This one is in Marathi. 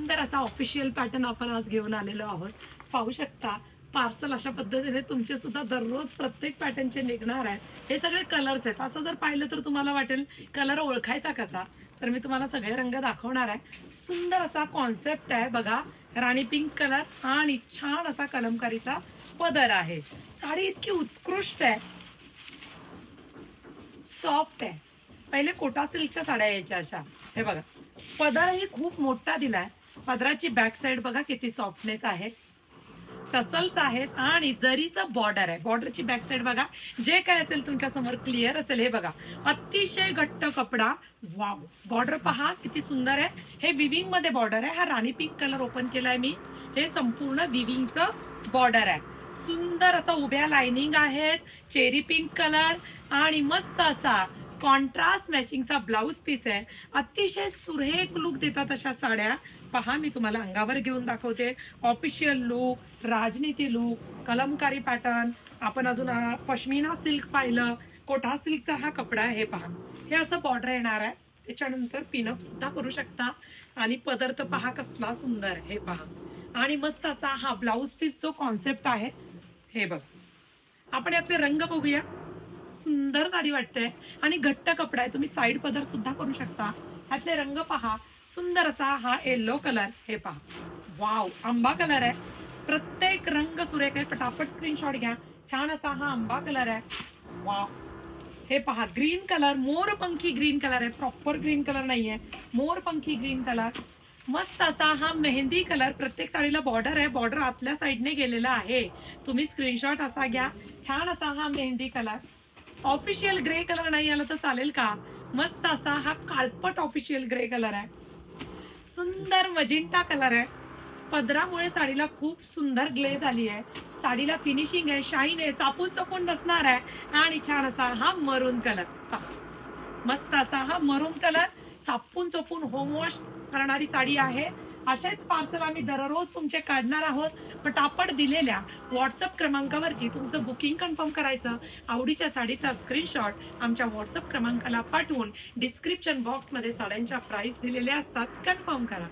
सुंदर असा ऑफिशियल पॅटर्न आपण आज घेऊन आलेलो आहोत. पाहू शकता पार्सल अशा पद्धतीने तुमचे सुद्धा दररोज प्रत्येक पॅटर्नचे निघणार आहेत. हे सगळे कलर्स आहेत. असं जर पाहिलं तर तुम्हाला वाटेल कलर ओळखायचा कसा, तर मी तुम्हाला सगळे रंग दाखवणार आहे. सुंदर असा कॉन्सेप्ट आहे बघा. राणी पिंक कलर आणि छान असा कलमकारीचा पदर आहे. साडी इतकी उत्कृष्ट आहे, सॉफ्ट आहे. पहिले कोटा सिल्कच्या साड्या यायच्या अशा. हे बघा, पदरही खूप मोठा दिलाय. पदराची बॅक साइड बघा किती सॉफ्टनेस आहे, टसल्स आहेत आणि जरीचं बॉर्डर आहे. बॉर्डरची बॅक साइड बघा, जे काय असेल तुमच्या समोर क्लिअर असेल. हे बघा, अतिशय घट्ट कपडा. वाव, बॉर्डर पहा किती सुंदर आहे. हे विविंग मध्ये बॉर्डर आहे. हा राणी पिंक कलर ओपन केलाय मी. हे संपूर्ण विविंगचं बॉर्डर आहे. सुंदर असं उभ्या लाइनिंग आहेत, चेरी पिंक कलर आणि मस्त असा कॉन्ट्रास्ट मॅचिंगचा ब्लाउज पीस आहे. अतिशय सुरेख लुक देतात अशा साड्या. पहा, मी तुम्हाला अंगावर घेऊन दाखवते. ऑफिशियल लुक, राजनीती लुक, कलमकारी पॅटर्न. आपण अजून पश्मिना सिल्क पाहिलं, कोटा सिल्कचा हा कपडा आहे. हे पहा, हे असं बॉर्डर येणार आहे. त्याच्यानंतर पिनअप सुद्धा करू शकता. आणि पदर तर पहा कसला सुंदर आहे. हे पहा, आणि मस्त असा हा ब्लाउज पीस जो कॉन्सेप्ट आहे. हे बघ, आपण यातले रंग बघूया. सुंदर साडी वाटते आणि घट्ट कपडा आहे. तुम्ही साईड पदर सुद्धा करू शकता. ह्यातले रंग पहा. सुंदर असा हा येलो कलर. हे पहा, वाव, आंबा कलर आहे. प्रत्येक रंग सुरेख आहे. पटापट स्क्रीनशॉट घ्या. छान असा हा आंबा कलर आहे. वाव, हे पहा, ग्रीन कलर, मोरपंखी ग्रीन कलर आहे. प्रॉपर ग्रीन कलर नाहीये, मोरपंखी ग्रीन कलर. मस्त असा हा मेहंदी कलर. प्रत्येक साडीला बॉर्डर आहे. बॉर्डर आतल्या साईडने गेलेला आहे. तुम्ही स्क्रीनशॉट असा घ्या. छान असा हा mehndi colour. Official grey colour नाही आला तर चालेल का? मस्त असा हा काळपट ऑफिशियल ग्रे कलर आहे. सुंदर मजिंटा कलर आहे. पदरामुळे साडीला खूप सुंदर ग्लेज आली आहे. साडीला फिनिशिंग आहे, शाईन आहे, चापून चपून बसणार आहे. आणि छान असा हा मरून कलर पहा. मस्त असा हा मरून कलर, चापून चपून होम वॉश करणारी साडी आहे. असेच पार्सल आम्ही दररोज तुमचे काढणार आहोत. पटापट दिलेल्या व्हॉट्सअप क्रमांकावरती तुमचं बुकिंग कन्फर्म करायचं. आवडीच्या साडीचा स्क्रीनशॉट आमच्या व्हॉट्सअप क्रमांकाला पाठवून डिस्क्रिप्शन बॉक्समध्ये साड्यांच्या प्राइस दिलेल्या असतात, कन्फर्म करा.